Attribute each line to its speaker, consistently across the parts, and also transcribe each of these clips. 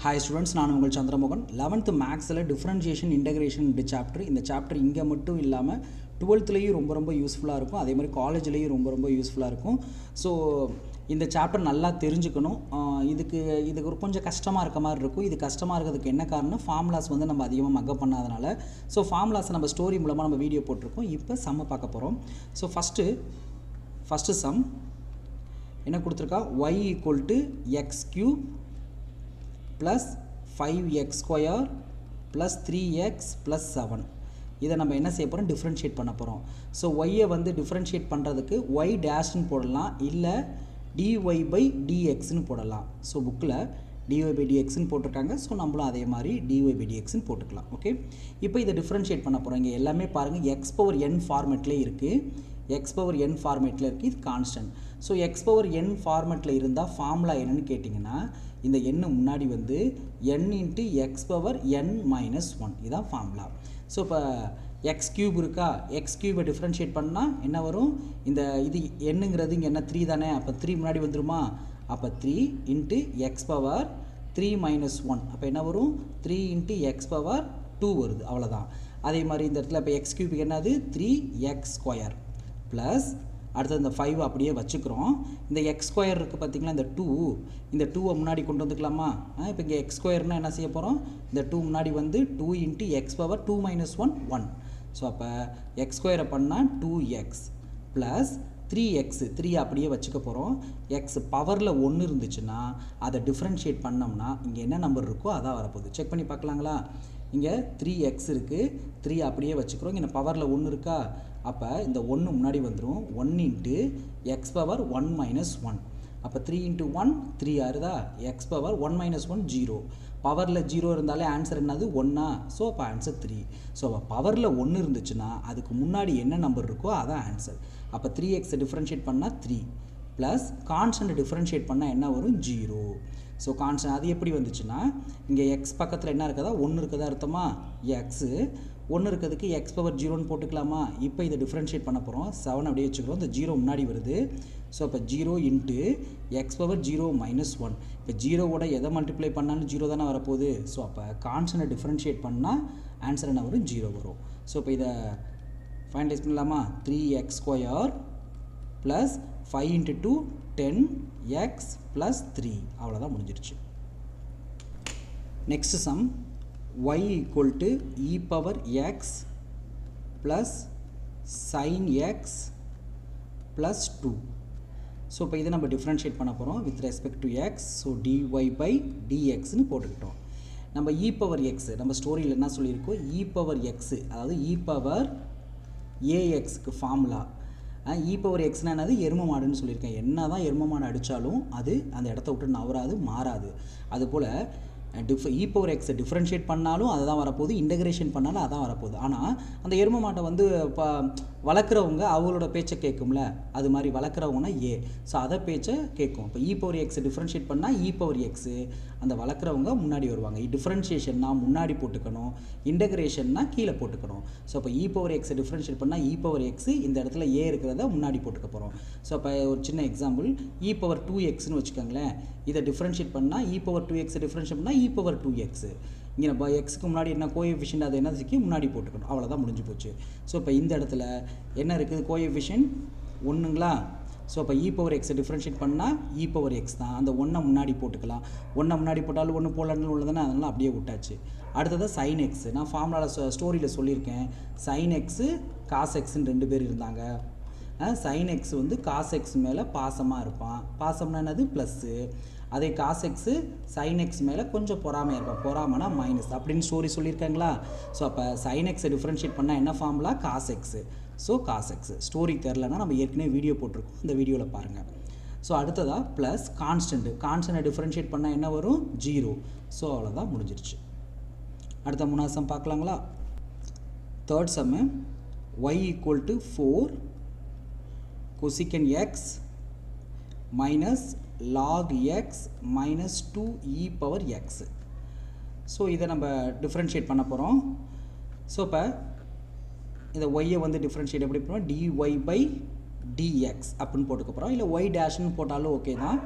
Speaker 1: Hi students, நான் உங்கள் Chandramohan 11th மேக்ஸில் டிஃபரன்ஷியேஷன் இன்டகிரேஷன் சாப்டர். இந்த சாப்டர் இங்கே மட்டும் இல்லாமல் 12லேயும் ரொம்ப யூஸ்ஃபுல்லாக இருக்கும். அதே மாதிரி காலேஜ்லேயும் ரொம்ப யூஸ்ஃபுல்லாக இருக்கும். ஸோ இந்த சாப்டர் நல்லா தெரிஞ்சுக்கணும். இதுக்கு ஒரு கொஞ்சம் கஷ்டமாக இருக்க மாதிரி இருக்கும். இது கஷ்டமாக இருக்கிறதுக்கு என்ன காரணம், ஃபார்முலாஸ் வந்து நம்ம அதிகமாக மக்கப் பண்ணாதனால. ஸோ ஃபார்முலாஸை நம்ம ஸ்டோரி மூலமாக நம்ம வீடியோ போட்டிருக்கோம். இப்போ சம்மை பார்க்க போகிறோம். ஸோ ஃபஸ்ட்டு சம் என்ன கொடுத்துருக்கா, y = x³ + 5x² + 3x + 7. இதை நம்ம என்ன செய்ய போகிறோம், டிஃப்ரென்ஷியேட் பண்ண போகிறோம். ஸோ ஒய்யை வந்து டிஃப்ரென்ஷியேட் பண்ணுறதுக்கு ஒய் டேஷ்னு போடலாம், இல்லை dy/dxன்னு போடலாம். ஸோ புக்கில் dy/dxன்னு போட்டிருக்காங்க. ஸோ நம்மளும் அதே மாதிரி dy/dxன்னு போட்டுக்கலாம். ஓகே, இப்போ இதை டிஃப்ரென்ஷியேட் பண்ண போகிறோம். இங்கே எல்லாமே பாருங்கள் x⁴n ஃபார்மேட்லேயே இருக்குது. x⁴n ஃபார்மேட்டில் இருக்குது. இது கான்ஸ்டன்ட். ஸோ x⁴n ஃபார்மேட்டில் இருந்தால் ஃபார்முலா என்னென்னு கேட்டிங்கன்னா, இந்த எண்ணு முன்னாடி வந்து n × x⁴n - 1 இதுதான் ஃபார்முலா. ஸோ இப்போ x³ இருக்கா, x³ டிஃப்ரென்ஷியேட் பண்ணால் என்ன வரும், இந்த இது என்னங்கிறது இங்கே என்ன 3 தானே, அப்போ 3 முன்னாடி வந்துருமா, அப்போ 3 × x⁴3 - 1 அப்போ என்ன வரும், 3 × x⁴2 வருது. அவ்வளோதான். அதே மாதிரி இந்த இடத்துல இப்போ x³ என்னது 3x² ப்ளஸ் அடுத்தது இந்த 5 அப்படியே வச்சுக்கிறோம். இந்த x² இருக்குது பார்த்திங்களா, இந்த 2வை முன்னாடி கொண்டு வந்துக்கலாமா. இப்போ இங்கே x²னா என்ன செய்ய போகிறோம், இந்த 2 முன்னாடி வந்து 2 × x⁴2 - 1 1. ஸோ அப்போ x² பண்ணால் 2x ப்ளஸ் 3 அப்படியே வச்சுக்க போகிறோம். x பவரில் 1 இருந்துச்சுன்னா அதை டிஃப்ரென்ஷியேட் பண்ணோம்னா இங்கே என்ன நம்பர் இருக்கோ அதான் வரப்போகுது. செக் பண்ணி பார்க்கலாங்களா. இங்கே 3x இருக்குது, 3 அப்படியே வச்சுக்கிறோம். இங்கே பவரில் 1 இருக்கா, அப்போ இந்த 1 முன்னாடி வந்துடும். 1 × x⁴1 - 1 அப்போ 3 × 1 3 ஆறுதா, x⁴1 - 1 0. பவரில் 0 இருந்தாலே ஆன்சர் என்னது 1. ஸோ அப்போ ஆன்சர் 3. ஸோ அப்போ பவரில் 1 இருந்துச்சுன்னா அதுக்கு முன்னாடி என்ன நம்பர் இருக்கோ அதான் ஆன்சர். அப்போ 3x டிஃப்ரென்ஷியேட் பண்ணால் 3 ப்ளஸ் கான்ஸ்டன்ட் டிஃப்ரென்ஷியேட் பண்ணால் என்ன வரும், 0. ஸோ கான்ஸ்டன்ட் அது எப்படி வந்துச்சுன்னா, இங்கே எக்ஸ் பக்கத்தில் என்ன இருக்கதா, 1 இருக்கதா அர்த்தமா, எக்ஸு 1 இருக்கிறதுக்கு x⁴0ன்னு போட்டுக்கலாமா. இப்போ இதை டிஃப்ரென்ஷியேட் பண்ண போகிறோம். 7 அப்படியே வச்சுக்கிறோம். இந்த 0 முன்னாடி வருது. ஸோ அப்போ 0 × x⁴0 - 1. இப்போ 0வோட எதை மல்டிப்ளை பண்ணாலும் 0 தானே வரப்போகுது. ஸோ அப்போ கான்ஸ்டன்ட்டை டிஃப்ரென்ஷியேட் பண்ணால் ஆன்சர் என்ன வரும், 0 வரும். ஸோ இப்போ இதை ஃபைனலைஸ் பண்ணலாமா. 3x² ப்ளஸ் 5 × 2 10x + 3 அவ்வளோதான், முடிஞ்சிருச்சு. Next sum y = e⁴x plus sin x plus 2. So இப்போ இதை நம்ம டிஃப்ரென்ஷியேட் பண்ண போகிறோம் with respect to x. So dy/dxன்னு போட்டுக்கிட்டோம். நம்ம e⁴x நம்ம ஸ்டோரியில் என்ன சொல்லியிருக்கோம், e⁴x அதாவது e⁴ax ஃபார்முலா. e⁴xனா என்னது, எரும மாடுன்னு சொல்லியிருக்கேன். என்ன தான் எரும மாடு அடித்தாலும் அது அந்த இடத்த விட்டு நவராது, மாறாது. அதுபோல் e⁴x டிஃப்ரென்ஷியேட் பண்ணாலும் அதை தான் வரப்போகுது, இன்டகிரேஷன் பண்ணாலும் அதான் வரப்போகுது. ஆனால் அந்த எரும மாட்டை வந்து வளர்க்குறவங்க அவங்களோட பேச்சை கேட்கும்ல, அது மாதிரி வளர்க்குறவங்கன்னா ஏ. ஸோ அதை பேச்சை கேட்கும். இப்போ e⁴x டிஃப்ரென்ஷியேட் பண்ணால் e⁴x அந்த வளர்க்குறவங்க முன்னாடி வருவாங்க. டிஃப்ரென்ஷியேஷன்னா முன்னாடி போட்டுக்கணும், இன்டகிரேஷன்னா கீழே போட்டுக்கணும். ஸோ இப்போ e⁴x டிஃப்ரென்ஷியேட் பண்ணால் e⁴x இந்த இடத்துல ஏ இருக்கிறத முன்னாடி போட்டுக்க போகிறோம். ஸோ இப்போ ஒரு சின்ன எக்ஸாம்பிள், e⁴2xன்னு வச்சுக்கோங்களேன். இதை டிஃப்ரென்ஷியேட் பண்ணால் e⁴2x டிஃப்ரென்ஷியேட் பண்ணால் e⁴2x. இங்கே நம்ம எக்ஸுக்கு முன்னாடி என்ன கோஎஃபிஷியன்ட் அது என்னதுக்கு முன்னாடி போட்டுக்கணும். அவ்வளோதான், முடிஞ்சு போச்சு. ஸோ இப்போ இந்த இடத்துல என்ன இருக்குது, கோஎஃபிஷியன்ட் 1ங்களா. ஸோ இப்போ e⁴x டிஃப்ரென்ஷியேட் பண்ணால் e⁴x தான். அந்த 1 முன்னாடி போட்டுக்கலாம். 1 முன்னாடி போட்டாலும் 1 போடலான்னு உள்ளதானே, அதனால் அப்படியே விட்டாச்சு. அடுத்தது sin x. நான் ஃபார்முலாவில் ஸ்டோரியில் சொல்லியிருக்கேன், sin x cos xன்னு 2 பேர் இருந்தாங்க. sin x வந்து cos x மேலே பாசமாக இருப்பான். பாசம்னா என்னது, ப்ளஸ்ஸு. அதே cos x sin x மேலே கொஞ்சம் பொறாமையாக இருப்பான். பொறாமனா மைனஸ் அப்படின்னு ஸ்டோரி சொல்லியிருக்காங்களா. ஸோ அப்போ sin x டிஃப்ரென்ஷியேட் பண்ணால் என்ன formula, cos x. So cos x story தெரிலனா நம்ம ஏற்கனவே வீடியோ போட்டிருக்கோம், இந்த வீடியோவில் பாருங்கள். ஸோ அடுத்ததாக ப்ளஸ் கான்ஸ்டன்ட்டை டிஃப்ரென்ஷியேட் பண்ணால் என்ன வரும், 0. ஸோ அவ்வளோதான், முடிஞ்சிருச்சு. அடுத்த 3வது சம் பார்க்கலாங்களா. தேர்ட் சம்மு y = 4 cosecant x minus log x minus 2e⁴x. So இதை நம்ம டிஃப்ரென்ஷியேட் பண்ண போகிறோம். ஸோ இப்போ இந்த ஒய்யை வந்து டிஃப்ரென்ஷியேட் எப்படி பண்ணுவோம், dy/dx அப்படின்னு போட்டுக்க போகிறோம். இல்லை y டேஷ்னு போட்டாலும் ஓகே தான்.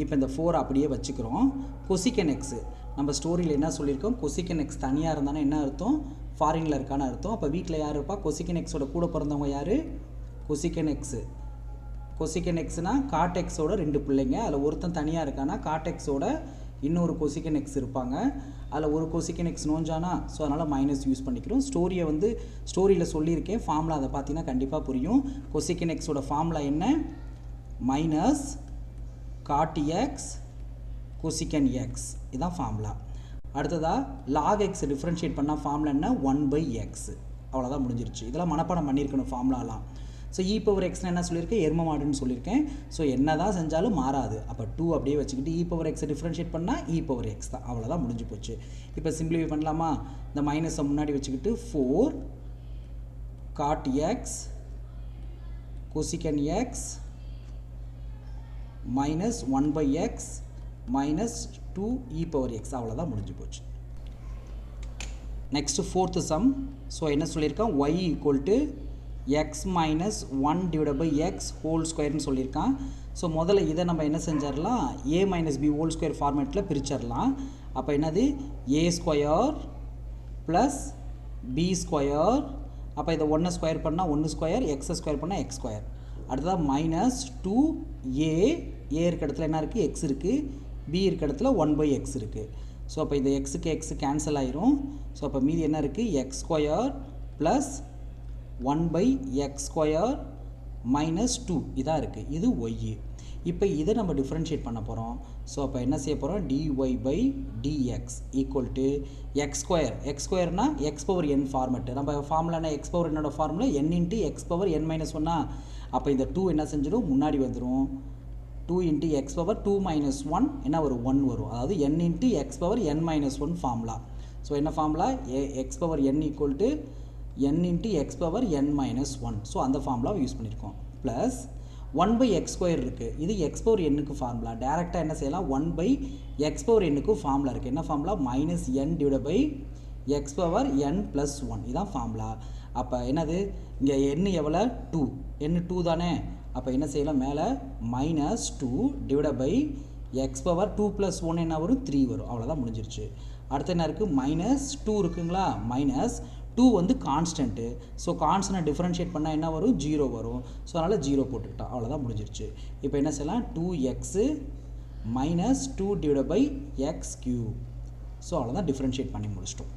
Speaker 1: இப்போ இந்த 4 அப்படியே வச்சுக்கிறோம். கொசிகன் எக்ஸு நம்ம ஸ்டோரியில் என்ன சொல்லியிருக்கோம், கொசிக்கன் எக்ஸ் தனியாக இருந்தானே என்ன அர்த்தம், ஃபாரினில் இருக்கான்னு அர்த்தம். அப்போ வீட்டில் யார் இருப்பா, கொசிக்கன் எக்ஸோட கூட பிறந்தவங்க யார், கொசிக்கன் எக்ஸு. கொசிக்கன் எக்ஸ்னால் காட் எக்ஸோட 2 பிள்ளைங்க, அதில் ஒருத்தன் தனியாக இருக்கானா காட் எக்ஸோட இன்னொரு கொசிக்கன் எக்ஸ் இருப்பாங்க. அதில் ஒரு கொசிக்கன் எக்ஸ் நோஞ்சானா, ஸோ அதனால் மைனஸ் யூஸ் பண்ணிக்கிறோம். ஸ்டோரியை வந்து ஸ்டோரியில் சொல்லியிருக்கேன், ஃபார்முலா அதை பார்த்தீங்கன்னா கண்டிப்பாக புரியும். கொசிக்கன் எக்ஸோட ஃபார்முலா என்ன, மைனஸ் காட் எக்ஸ் கொசிக்கன் எக்ஸ், இதுதான் ஃபார்முலா. அடுத்ததாக லாக் எக்ஸ் டிஃப்ரென்ஷியேட் பண்ணால் ஃபார்முலா என்ன, 1/x, அவ்வளோதான் முடிஞ்சிருச்சு. இதெல்லாம் மனப்பாடம் பண்ணியிருக்கணும் ஃபார்முலாலாம். ஸோ இ பவர் எக்ஸ்னு என்ன சொல்லியிருக்கேன், எரும மாடுன்னு சொல்லியிருக்கேன். ஸோ என்ன தான் செஞ்சாலும் மாறாது. அப்போ 2 அப்படியே வச்சுக்கிட்டு இ பவர் எக்ஸை டிஃப்ரென்ஷியேட் பண்ணால் இ பவர் எக்ஸ் தான், அவ்வளோதான் முடிஞ்சு போச்சு. இப்போ சிம்பிளிஃபை பண்ணலாமா, இந்த மைனஸை முன்னாடி வச்சுக்கிட்டு 4 God X கொசிக்கன் X minus 1/x minus 2 e power X, அவ்வளோதான் முடிஞ்சு போச்சு. Next 4th some. ஸோ என்ன சொல்லியிருக்கான், y equal to X minus 1/x whole ஸ்கொயர்னு சொல்லியிருக்கான். ஸோ முதல்ல இதை நம்ம என்ன செஞ்சிடலாம், a minus b whole square ஃபார்மேட்டில் பிரிச்சிடலாம். அப்போ என்னது, a square plus b square, அப்போ இதை 1 ஸ்கொயர் பண்ணால் 1 ஸ்கொயர், எக்ஸை ஸ்கொயர் பண்ணால் எக்ஸ் ஸ்கொயர். அடுத்ததாக மைனஸ் 2a, a இருக்க இடத்துல என்ன இருக்குது, எக்ஸ் இருக்குது, b இருக்க இடத்துல 1/x இருக்குது. ஸோ அப்போ இந்த எக்ஸுக்கு எக்ஸு கேன்சல் ஆயிரும். ஸோ அப்போ மீதி என்ன இருக்குது, X square plus 1/x square minus 2 இதாக இருக்குது, இது ஒய். இப்போ இதை நம்ம டிஃப்ரென்ஷியேட் பண்ண போகிறோம். ஸோ அப்போ என்ன செய்ய போகிறோம், dy/dx equal to x square, x ஸ்கொயர்னால் எக்ஸ் பவர் என் ஃபார்மெட்டு. நம்ம ஃபார்முலானா எக்ஸ் பவர் என்னோட formula n into x power n minus 1. அப்போ இந்த 2 என்ன செஞ்சிடும், முன்னாடி வந்துடும். 2 இன்ட்டு எக்ஸ் பவர் 2 மைனஸ் 1 என்ன வரும், 1 வரும். அதாவது n into x power n minus 1 formula. So என்ன formula, x power n equal to n into x power n minus 1. So அந்த ஃபார்முலாவை யூஸ் பண்ணியிருக்கோம். ப்ளஸ் 1/x ஸ்கொயர் இருக்குது, இது எக்ஸ் பவர் n-க்கு ஃபார்முலா. டேரெக்டாக என்ன செய்யலாம், 1/x பவர் n-க்கு ஃபார்முலா இருக்குது. என்ன formula, minus n divide by x power n plus 1, இதுதான் ஃபார்முலா. அப்போ என்னது, இங்கே n எவ்வளோ, 2, n 2 தானே. அப்போ என்ன செய்யலாம், மேலே minus 2 divide by x power 2 plus 1 என்ன வரும், 3 வரும். அவ்வளோதான் முடிஞ்சிருச்சு. அடுத்து என்ன இருக்குது, மைனஸ் 2 இருக்குங்களா, மைனஸ் 2 வந்து கான்ஸ்டன்ட்டு. ஸோ கான்ஸ்டன்ட் டிஃப்ரென்ஷியேட் பண்ணால் என்ன வரும், 0 வரும். ஸோ அதனால் 0 போட்டுக்கிட்டோம், அவ்வளோதான் முடிஞ்சிருச்சு. இப்போ என்ன செய்யலாம், 2x minus 2 divide by x cube. So அவ்வளோதான் டிஃப்ரென்ஷியேட் பண்ணி முடிச்சிட்டோம்.